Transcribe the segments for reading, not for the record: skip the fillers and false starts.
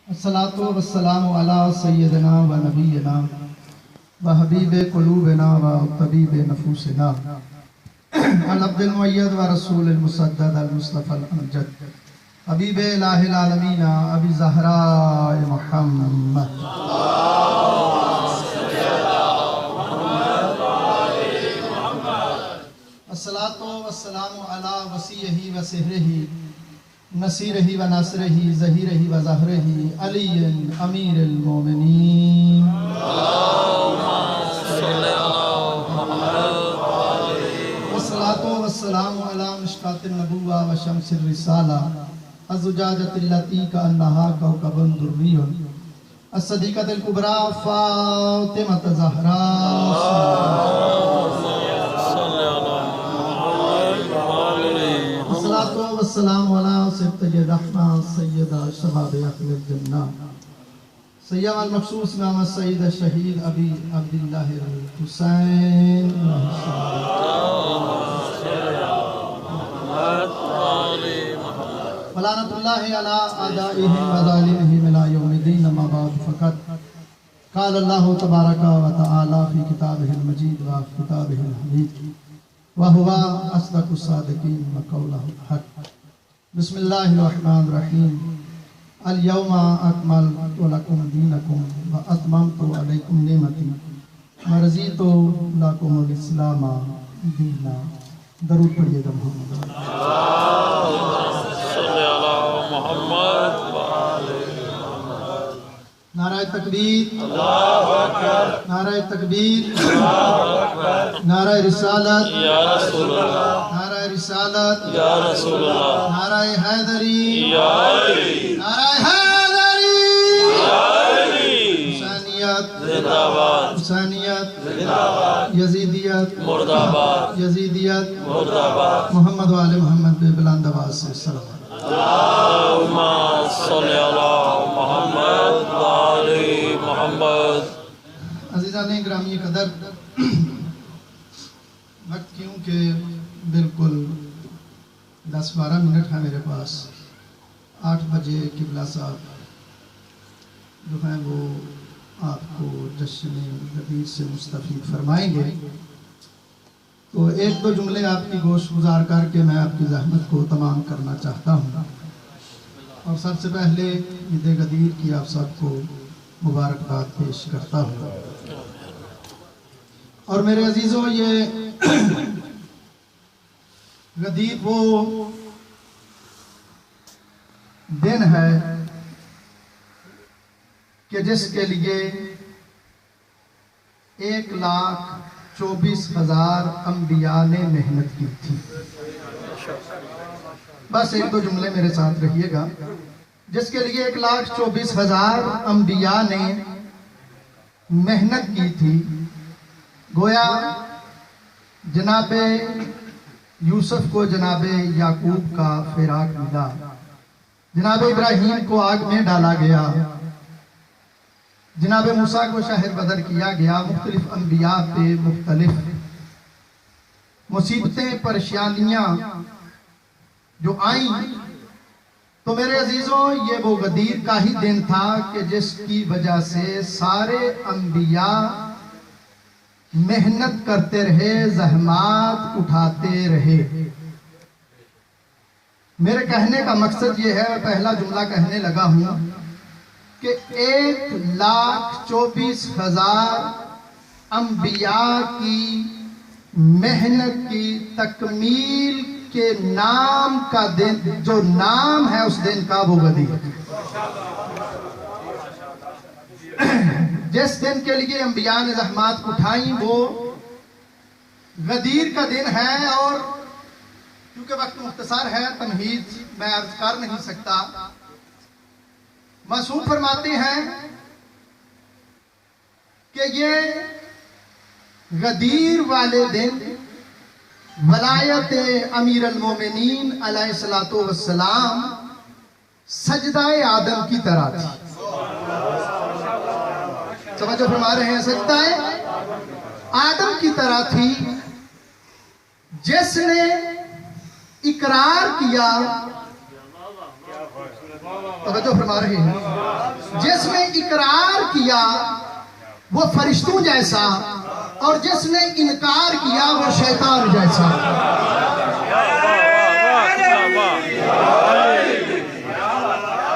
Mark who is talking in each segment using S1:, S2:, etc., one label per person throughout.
S1: الصلاۃ والسلام علی سیدنا و نبینا و حبیب قلوبنا و طبیب نفوسنا العبد المؤید و رسول المسدد المصطفى الامجد حبیب الہ العالمین ابی زہراء محمد الصلاۃ والسلام علی وصیہ و سحرہ نصیرہ و ناصرہ ظہیرہ و ظہرہ علی امیر المومنین والصلاۃ والسلام علی مشکاة النبوہ و شمس الرسالہ الزجاجۃ التی کانہا کوکب دری الصدیقۃ الکبریٰ فاطمۃ الزہراء والسلام علی سبطہ رحمہ سیدہ شباب اہل الجنہ سیدہ المخصوص امام سید شہید ابی عبداللہ الحسین ولعنۃ اللہ علی اعدائہم و ظالمہم الی یوم الدین اما بعد فقط قال اللہ تبارک و تعالی فی کتابہ المجید و کتابہ الحمید وَهُوَ أَصْدَقُ الصَّادِقِينَ وَقَوْلُهُ الْحَقُّ بسم اللہ الرحمن الرحیم اليوم اکملت لکم دینکم واتممت علیکم نعمتی ورضیت لکم الاسلام دینا درود پڑھیے گا محمد صلی اللہ محمد نعرہ تکبیر اللہ اکبر نعرہ تکبیر اللہ اکبر نعرہ رسالت یا رسول اللہ نعرہ رسالت یا رسول اللہ نعرہ حیدری یا علی نعرہ حیدری یا علی حسینیت زندہ باد حسینیت زندہ باد یزیدیت مرد آباد یزیدیت مرد آباد محمد و آل محمد پہ بلند آواز سے سلام اللہم صلی اللہ محمد و آل محمد عزیزان گرامی قدر وقت کیونکہ بالکل 10-12 منٹ ہے میرے پاس 8 بجے قبلہ صاحب جو ہیں وہ آپ کو جشن غدیر سے مستفید فرمائیں گے تو 1-2 جملے آپ کی گوش گزار کر کے میں آپ کی زحمت کو تمام کرنا چاہتا ہوں اور سب سے پہلے عید غدیر کی آپ سب کو مبارکباد پیش کرتا ہوں اور میرے عزیزوں یہ غدیر وہ دن ہے کہ جس کے لیے 1,24,000 انبیاء نے محنت کی تھی بس 1-2 جملے میرے ساتھ رہیے گا جس کے لیے 1,24,000 انبیاء نے محنت کی تھی گویا جناب یوسف کو جناب یعقوب کا فراق ملا جناب ابراہیم کو آگ میں ڈالا گیا جناب موسیٰ کو شہر بدر کیا گیا مختلف انبیاء پہ مختلف مصیبتیں پریشانیاں جو آئیں تو میرے عزیزوں یہ وہ غدیر کا ہی دن تھا کہ جس کی وجہ سے سارے انبیاء محنت کرتے رہے زحمات اٹھاتے رہے میرے کہنے کا مقصد یہ ہے پہلا جملہ کہنے لگا ہوں کہ 1,24,000 انبیاء کی محنت کی تکمیل کے نام کا دن جو نام ہے اس دن کا وہ غدیر جس دن کے لیے انبیاء نے زحمات اٹھائیں وہ غدیر کا دن ہے اور کیونکہ وقت مختصر ہے تمہید میں عرض کر نہیں سکتا معصوم فرماتے ہیں کہ یہ غدیر والے دن ولایت امیر المومنین علیہ السلام سجدہ آدم کی طرح تھی سمجھو فرما رہے ہیں سجدہ آدم کی طرح تھی جس نے اقرار کیا توجہ فرما رہے ہیں، جس نے اقرار کیا وہ فرشتوں جیسا اور جس نے انکار کیا وہ شیطان جیسا۔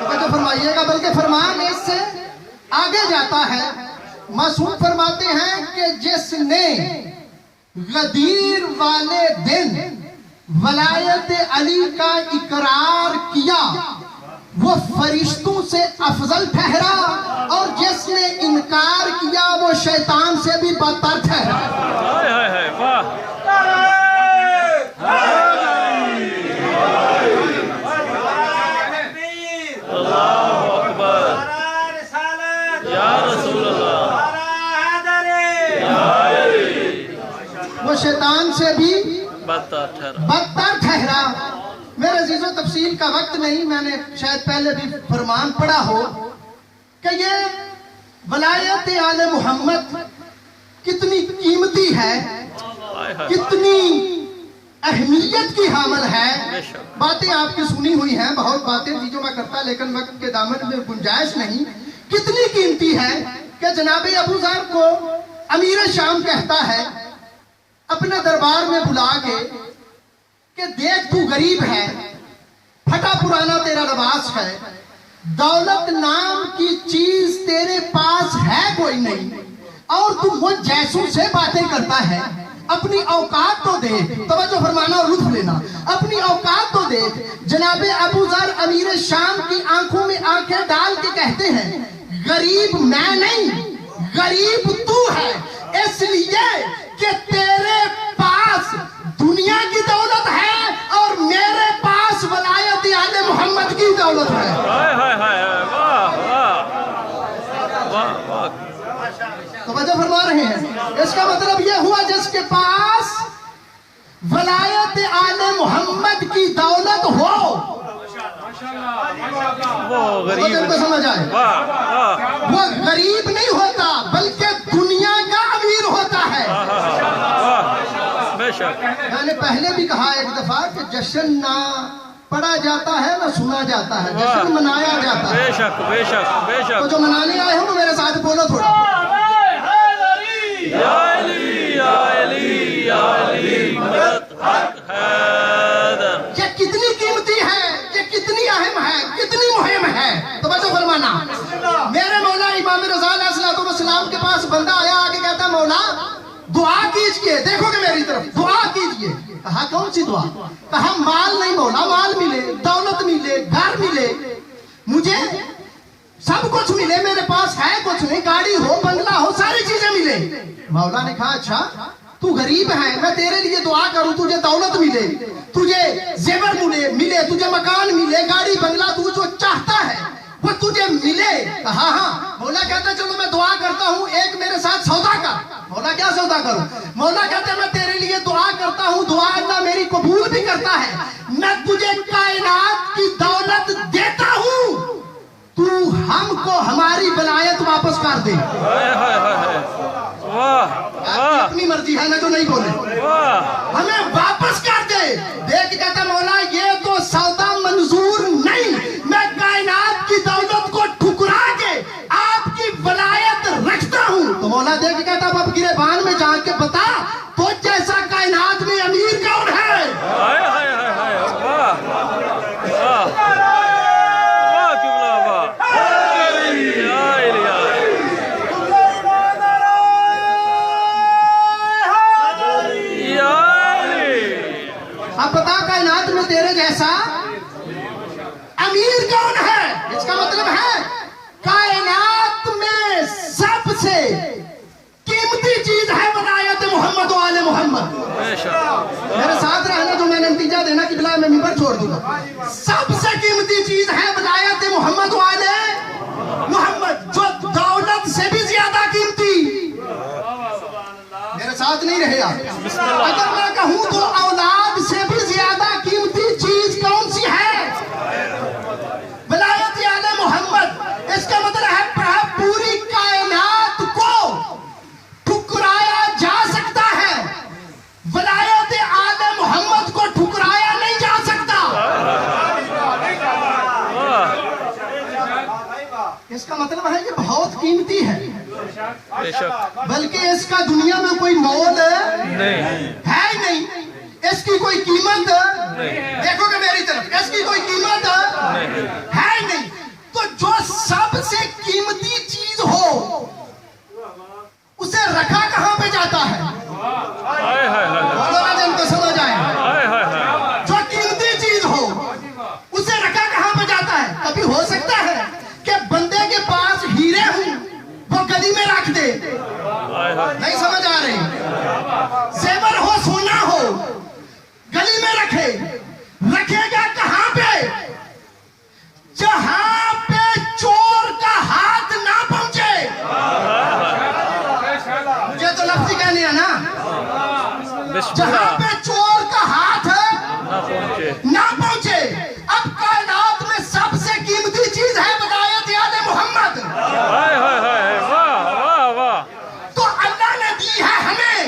S1: توجہ فرمائیے گا، بلکہ فرمان اس سے آگے جاتا ہے۔ معصوم فرماتے ہیں کہ جس نے غدیر والے دن ولایت علی کا اقرار کیا وہ فرشتوں سے افضل ٹھہرا، اور جس نے انکار کیا وہ شیطان سے بھی بدتر ٹھہرا۔ وہ شیطان سے بھی بدتر ٹھہرا۔ میرے عزیزو، تفصیل کا وقت نہیں، میں نے شاید پہلے بھی فرمان پڑھا ہو کہ یہ ولایت آل محمد کتنی قیمتی ہے، کتنی اہمیت کی حامل ہے۔ باتیں آپ کی سنی ہوئی ہیں، بہت باتیں تھی جو میں کرتا، لیکن وقت کے دامن میں گنجائش نہیں۔ کتنی قیمتی ہے کہ جناب ابو ذر کو امیر شام کہتا ہے اپنے دربار میں بلا کے کہ دیکھ تو غریب ہے، پھٹا پرانا تیرا لباس ہے، دولت نام کی چیز تیرے پاس ہے کوئی نہیں، اور تو مجھ جیسوں سے باتیں کرتا ہے، اپنی اوقات تو دیکھ۔ توجہ فرمانا اور لطف لینا، اپنی اوقات تو دیکھ۔ جناب ابو ذر امیر شام کی آنکھوں میں آنکھیں ڈال کے کہتے ہیں غریب میں نہیں، غریب تو ہے، اس لیے کہ تیرے پاس دنیا کی دولت ہے اور میرے پاس ولایت آل محمد کی دولت ہے۔ توجہ فرما رہے ہیں، اس کا مطلب یہ ہوا جس کے پاس ولایت آل محمد کی دولت ہو وہ غریب کو سمجھ آئے، وہ غریب نہیں ہوتا بلکہ دنیا کا امیر ہوتا ہے۔ میں نے پہلے بھی کہا ایک دفعہ کہ جشن نہ پڑھا جاتا ہے نہ سنا جاتا ہے، جشن منایا جاتا ہے۔ بے شک بے شک بے شک۔ تو جو منانے آئے ہوں میرے ساتھ بولو تھوڑا، یا علی یا علی یا علی مدد حق حیدر۔ یہ کتنی قیمتی ہے، یہ کتنی اہم ہے، کتنی مہم ہے۔ توجہ فرمانا، میرے مولا امام رضا علیہ السلام کے پاس بندہ آیا، آگے کہتا مولا دعا کیجئے، دیکھو کہ میری طرف دعا کیجئے۔ کہا کون سی دعا؟ کہا مال نہیں مولا، مال ملے، دولت ملے، گھر ملے، مجھے سب کچھ ملے، میرے پاس ہے کچھ نہیں، گاڑی ہو، بنگلہ ہو، ساری چیزیں ملے۔ مولا نے کہا اچھا تو غریب ہے، میں تیرے لیے دعا کروں تجھے دولت ملے، تجھے زیور ملے، تجھے مکان ملے، گاڑی بنگلہ، تو جو چاہتا ہے وہ تجھے ملے۔ کہا ہاں۔ مولا کہتا چلو میں دعا کرتا ہوں، ایک میرے ساتھ سودا کر۔ مولا کیا سودا کروں؟ مولا کہتا میں تیرے لیے دعا کرتا ہوں، دعا اللہ میری قبول بھی کرتا ہے، میں تجھے کائنات کی دولت دیتا ہوں، تو ہم کو ہماری ولایت واپس کر دے۔ اپنی مرضی ہے نا جو نہیں بولے، ہمیں واپس کر دے۔ دیکھ کہتا مولا یہ تو سودا منظور نہیں، میں کائنات کی دولت کو ٹھکرا کے آپ کی ولایت رکھتا ہوں۔ تو مولا دیکھ کہتا اب گریبان میں جا کے بتا تو جیسا کائنات میں امیر کون ہے؟ اب بتا کائنات میں تیرے جیسا امیر کون ہے؟ اس کا مطلب ہے کائنات میں سب سے قیمتی چیز ہے ولایت محمد و آل محمد۔ میرے ساتھ رہنا جو میں نے نتیجہ دینا کہ بلا میں ممبر چھوڑ دوں گا۔ سب سے قیمتی چیز ہے ولایت محمد و آل محمد، جو دولت سے بھی زیادہ قیمتی۔ میرے ساتھ نہیں رہے آپ؟ اگر میں کہوں تو اولاد سے بھی زیادہ قیمتی چیز کون سی ہے؟ ولایت آل محمد۔ اس کا مطلب ہے پوری کائنات کو ٹھکرایا جا سکتا ہے، ولایت آل محمد کو ٹھکرایا نہیں جا سکتا۔ اس کا مطلب ہے کہ بہت قیمتی ہے،
S2: بے شک
S1: بلکہ اس کا دنیا میں کوئی مول
S2: نہیں
S1: ہے ہی نہیں، اس کی کوئی قیمت دیکھو کہ میری طرف، اس کی کوئی قیمت ہے ہی نہیں۔ تو جو سب سے قیمتی چیز ہو اسے رکھا کہاں پہ جاتا ہے؟
S2: ہائے ہائے ہائے
S1: بولو نا جن کو سمجھ آئے۔
S2: ہائے ہائے ہائے
S1: جو قیمتی چیز ہو اسے رکھا کہاں پہ جاتا ہے؟ کبھی ہو سکتا ہے کہ بندے کے پاس ہیرے ہوں وہ گلی میں رکھ دے، نہیں سمجھ آ رہی؟ زیور ہو، سونا ہو، گلی میں رکھے گا کہاں پہ؟ جہاں پہ چور کا ہاتھ نہ پہنچے۔ مجھے تو لفظی کہنے ہیں نا، جہاں پہ چور کا ہاتھ نہ پہنچے۔ اب کائنات میں سب سے قیمتی چیز ہے ولایت یاد محمد۔
S2: ہائے ہائے ہائے واہ واہ واہ۔
S1: تو اللہ نے دی ہے ہمیں،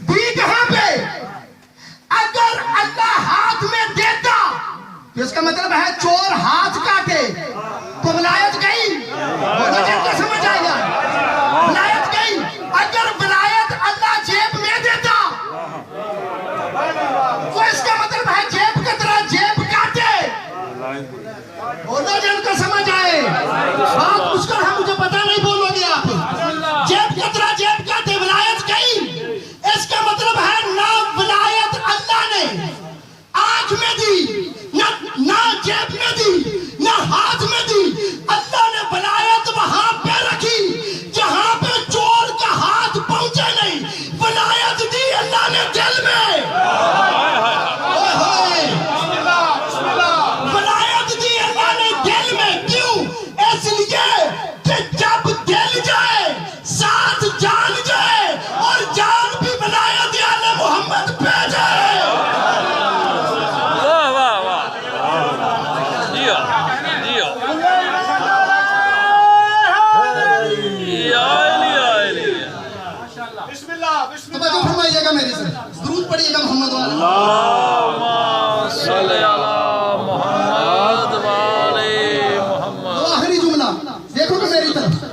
S1: دی کہاں پہ؟ اگر اللہ ہاتھ میں دیتا تو اس کا مطلب ہے چور ہاتھ کاٹے تو ولایت گئی، جن کو سمجھ آئے گا، ولایت گئی۔ اگر ولایت اللہ جیب میں دیتا تو اس کا مطلب ہے جیب کترا جیب کاٹے، جن کو سمجھ آئے۔ بات مشکل ہے، مجھے پتا نہیں بولو گے آپ، جیب کترا جیب کاٹے، ولایت گئی۔ اس کا مطلب ہے نہ ولایت اللہ نے آنکھ میں دی، نہ جیب میں دی، نہ ہاتھ میں دی، اللہ نے ولایت وہاں پہ رکھی جہاں پہ چور کا ہاتھ پہنچے نہیں۔ ولایت دی اللہ نے دل میں، ولایت دی اللہ نے دل میں۔ کیوں؟ اس لیے کہ جب دل جائے ساتھ جان جائے، اور جان بھی ولایت یاد محمد پہ جائے۔
S2: واہ واہ واہ جیو جیو
S1: توجہ فرمائیے گا میری سے، درود پڑھیے گا محمد والا۔
S2: اللہم صلی علی محمد وآلِ محمد۔
S1: تو آخری جملہ دیکھو کہ میری طرف،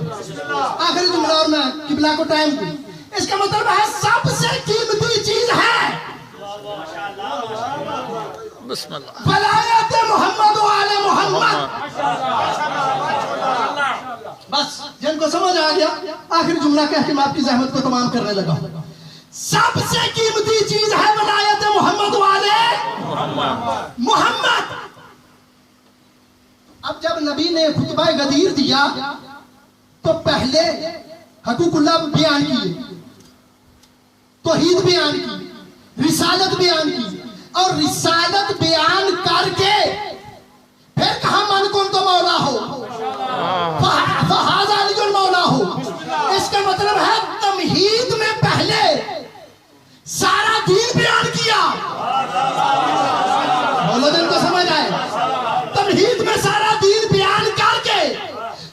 S1: آخری جملہ، اور میں قبلہ کو ٹائم دوں۔ اس کا مطلب ہے سب سے قیمتی چیز ہے
S2: بسم اللہ
S1: ولایت محمد وآل محمد۔ بس جن کو سمجھ آ گیا، آخری جملہ کہہ کے میں آپ کی زحمت کو تمام کرنے لگا۔ سب سے قیمتی چیز ہے ولایت محمد وآل محمد۔ اب جب نبی نے خطبہ غدیر دیا تو پہلے حقوق اللہ بیان کیے، توحید بیان کی، رسالت بیان کی، اور رسالت بیان کر کے پھر کہاں من کن تو مولا ہو، فہذا علی المولا ہو۔ اس کا مطلب ہے تمہید میں پہلے سارا دین بیان کیا، بولو جن کو سمجھ آئے، تمہید میں سارا دین بیان کر کے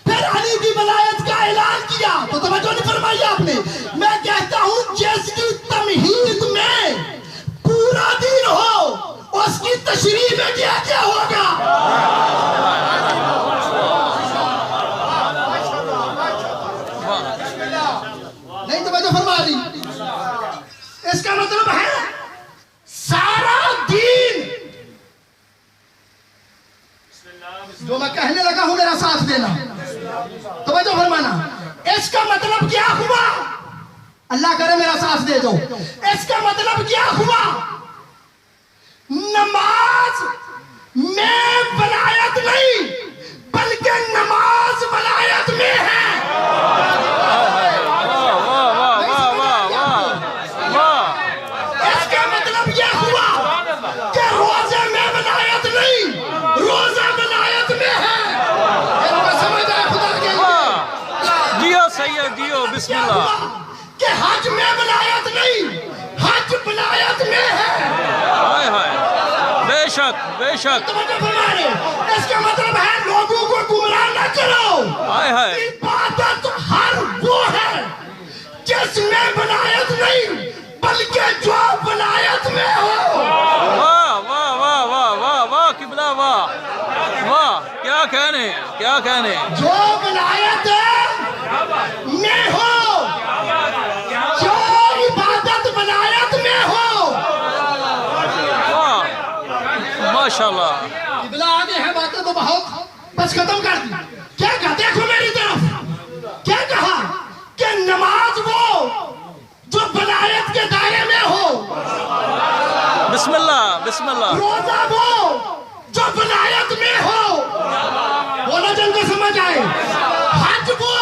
S1: پھر علی کی ولایت کا اعلان کیا۔ تو توجہ نہیں فرمائی آپ نے؟ میں کہتا ہوں جس کی تمہید میں پورا دین ہو اس کی تشریح میں کیا کیا ہوگا؟ نہیں توجہ فرما دی؟ اس کا مطلب ہے سارا دین، جو میں کہنے لگا ہوں میرا ساتھ دینا، توجہ فرمانا۔ اس کا مطلب کیا ہوا؟ اللہ کرے میرا ساتھ دے دو۔ اس کا مطلب کیا ہوا؟ نماز میں ولایت نہیں بلکہ نماز ولایت میں ہے۔ اس کا مطلب یہ ہوا کہ روزے میں ولایت نہیں، روزہ ولایت میں ہے۔ ان کو سمجھ آئے خدا کے لیے؟
S2: دیو سید دیو بسم اللہ۔
S1: کہ حج میں ولایت نہیں، حج ولایت میں ہے۔
S2: ہائے ہائے بے شک بے شک۔
S1: اس کا مطلب ہے لوگوں کو گمراہ نہ کرو۔
S2: ہائے ہائے
S1: عبادت ہر وہ ہے جس میں ولایت نہیں بلکہ جو ولایت میں ہو۔
S2: واہ واہ واہ واہ واہ واہ قبلہ واہ واہ، کیا کہنے ہیں۔ کیا کہنے
S1: جو ولایت میں ہو، جو عبادت ولایت میں ہو.
S2: واہ ماشاءاللہ.
S1: قبلہ آگے ہے، باتیں تو بہت، بس ختم کر دی. کیا کہا؟ دیکھو میری طرف. کیا کہا کہ نماز وہ جو ولایت کے دائرے میں ہو،
S2: بسم اللہ بسم اللہ.
S1: روزہ وہ جو ولایت میں ہو. بولا جن کو سمجھ آئے. حج وہ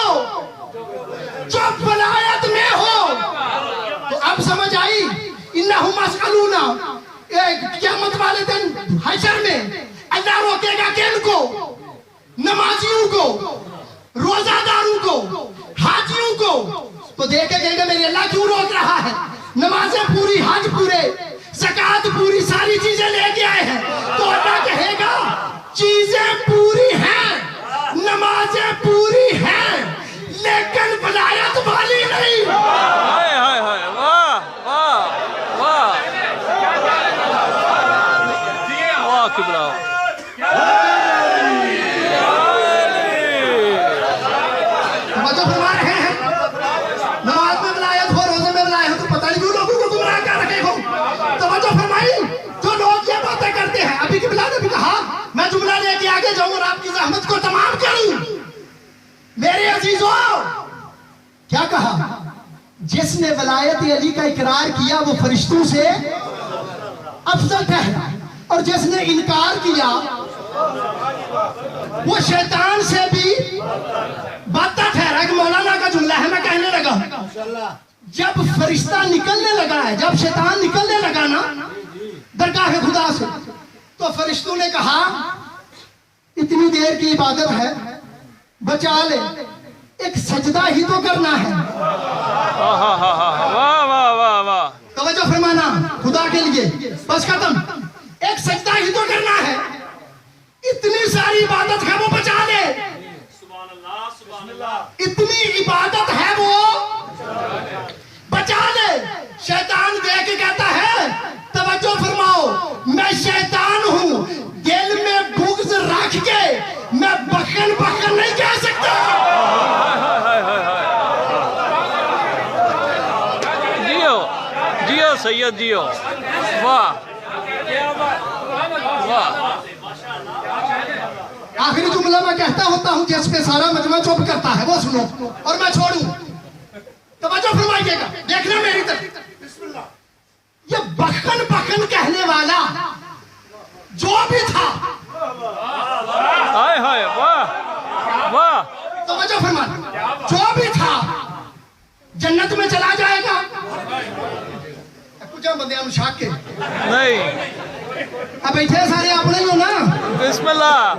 S1: جو ولایت میں ہو. تو اب سمجھ آئی. انہم مسئلون، قیامت والے دن حشر میں اللہ روکے گا کن کو؟ نمازیوں کو، روزہ داروں کو، حاجیوں کو. تو دیکھے گئے گا میرے اللہ کیوں روک رہا ہے؟ نمازیں پوری، حج پورے، زکوٰۃ پوری، ساری چیزیں لے کے آئے ہیں. تو اللہ کہے گا چیزیں پوری ہیں، نمازیں پوری ہیں، لیکن ولایت والی نہیں.
S2: ہائے ہائے ہائے. واہ واہ واہ واہ قبلہ.
S1: توجہ فرما رہے ہیں. نماز میں ولایت ہو، روزے میں ولایت ہو، تو پتہ نہیں کیوں لوگوں کو گمراہ کر رکھے ہو. توجہ فرمائی. جو لوگ یہ باتیں کرتے ہیں، ابھی قبلہ نے بھی کہا میں جملہ لے کے آگے جاؤں اور آپ کی زحمت کو تمام کروں. میرے عزیزوں، کیا کہا؟ جس نے ولایت علی کا اقرار کیا وہ فرشتوں سے افضل ٹھہرا، اور جس نے انکار کیا وہ شیطان سے بھی بدتر ٹھہرا. کہ مولانا کا جملہ ہے، میں کہنے لگا جب فرشتہ نکلنے لگا ہے، جب شیطان نکلنے لگا نا درگاہ خدا سے، تو فرشتوں نے کہا اتنی دیر کی عبادت ہے، بچا لے، ایک سجدہ ہی تو کرنا ہے.
S2: واہ واہ واہ واہ واہ.
S1: توجہ فرمانا خدا کے لیے. بس ختم. ایک سجدہ ہی تو کرنا ہے، اتنی ساری عبادت ہے وہ بچا لے. اتنی عبادت ہے وہ بچا لے. شیطان دیکھ کے کہتا ہے توجہ فرماؤ، میں شیطان ہوں، دل میں بغض رکھ کے میں بخن بخن نہیں کہہ سکتا.
S2: جیو جیو سید جیو. واہ واہ.
S1: آخری جملہ میں کہتا ہوتا ہوں جس پہ سارا مجمع چپ کرتا ہے، وہ سنو اور میں چھوڑوں. توجہ فرمائیے گا، دیکھنا میری طرف. یہ بخن بخن کہنے والا جو بھی تھا،
S2: ہائے ہائے. واہ واہ.
S1: توجہ فرمانا، جو بھی تھا جنت میں چلا جائے گا. کچھ بندے ہم شاک کے
S2: نہیں.
S1: اب بیٹھے سارے اپنے ہی ہو نا.
S2: بسم اللہ.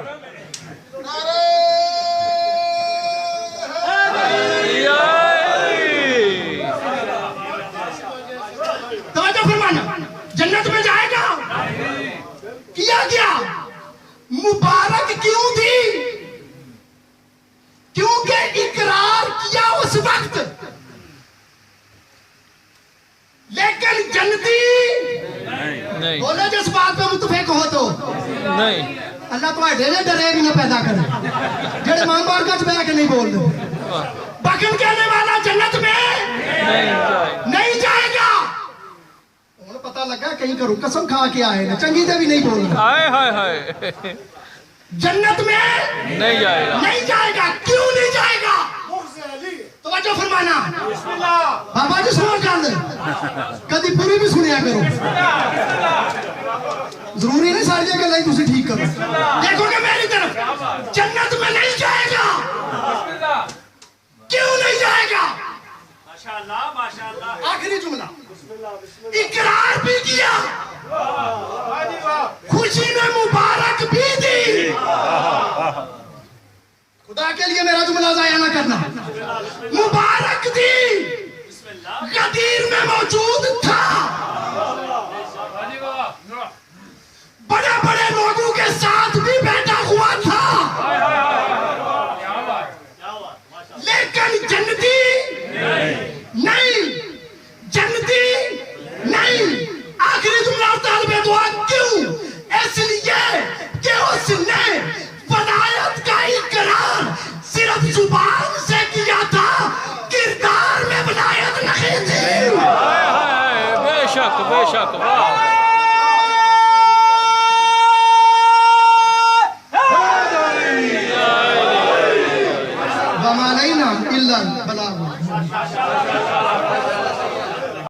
S1: توجہ فرمانا، جنت میں جائے گا. کیا گیا مبارک کیوں تھی؟ کیونکہ اقرار کیا اس وقت. لیکن جنتی
S2: نہیں
S1: بولے جس بات پہ متفق ہو تو
S2: نہیں.
S1: اللہ تو ڈیرے ڈرے بھی نہ پیدا کرے جڑے ماں بار کا بہ کے نہیں بول دے. بخن کہنے والا جنت میں نہیں جائے گا. پتہ لگا کہیں کروں قسم کھا کے آئے نا، چنگی سے بھی نہیں بول رہا.
S2: ہائے ہائے ہائے.
S1: جنت میں
S2: نہیں جائے گا.
S1: نہیں جائے گا. کیوں نہیں جائے گا؟ توجہ فرمانا. بابا جی سنو کر دے، کدی پوری بھی سنیا کرو. ضروری نہیں ساری جگہ نہیں تسی ٹھیک کرو. دیکھو کہ میری طرف جنت میں نہیں جائے گا. کیوں نہیں جائے گا؟ آخری جملہ اقرار بھی کیا، خوشی میں مبارک بھی دی. خدا کے لیے میرا جملہ ضائع نہ کرنا. مبارک دی، غدیر میں موجود تھا، بڑے بڑے لوگوں کے ساتھ بھی بیٹھا ہوا تھا، لیکن جنتی نہیں، جنتی نہیں. آخری جملہ طالب دعا کیوں؟ اس لیے کہ اس نے ولایت کا اقرار
S2: بے شک واہ
S1: وما علینا الا البلاغ